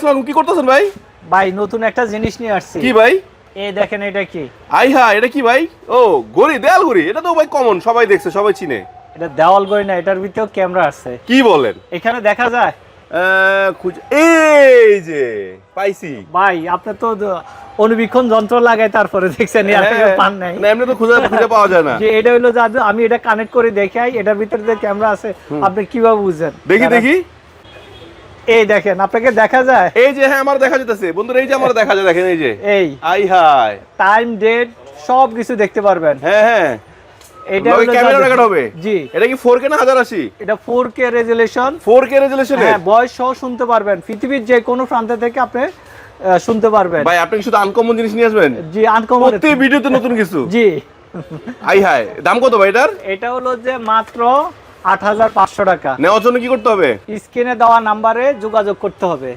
আসসালামু কি করতেছেন ভাই? ভাই নতুন একটা জিনিস নিয়ে আসছি। কি ভাই? এই দেখেন এটা কি? আই হ্যাঁ, এটা কি ভাই? ও ঘড়ি, দেয়াল ঘড়ি। এটা তো ভাই কমন, সবাই দেখছে, সবাই চিনে। এটা দেওয়াল ঘড়ি না, এটার ভিতরেও ক্যামেরা আছে। কি বলেন? এখানে দেখা যায়। এই যে পাইছি ভাই আপনি তো অনুবীক্ষণ যন্ত্র লাগাই তারপরে দেখছেন, এর থেকে পান নাই। না, এমনি তো খুঁজে পাওয়া যায় না। যে এটা হলো জাদু, আমি এটা কানেক্ট করে দেখাই, এটার ভিতরে যে ক্যামেরা আছে আপনি কিভাবে বুঝেন? দেখি দেখি। এই দেখেন, আপনাকে দেখা যায়। এই যে হ্যাঁ, আমার দেখা যাইতেছে বন্ধুরা, এই যে আমার দেখা যায়, দেখেন এই যে। এই আই হাই, টাইম ডেট সব কিছু দেখতে পারবেন। হ্যাঁ হ্যাঁ, এটা লগে হলো ক্যামেরা জাদু। রেকর্ড হবে। জি, এটা কি 4K না 1080? এটা 4K রেজোলিউশন। 4K রেজোলিউশনে? হ্যাঁ, ভয়েস সহ শুনতে পারবেন, পৃথিবীর যে কোনো প্রান্ত থেকে আপনি শুনতে পারবেন। ভাই আপনি কি শুধু আনকমন জিনিস নিয়ে আসবেন? জি, আনকমন। প্রতি ভিডিওতে নতুন কিছু। জি। আই হাই, দাম কত ভাই এটার? এটা হলো যে মাত্র ৮৫০০ টাকা। নেওয়ার জন্য কি করতে হবে? স্ক্রিনে দেওয়া নাম্বারে যোগাযোগ করতে হবে।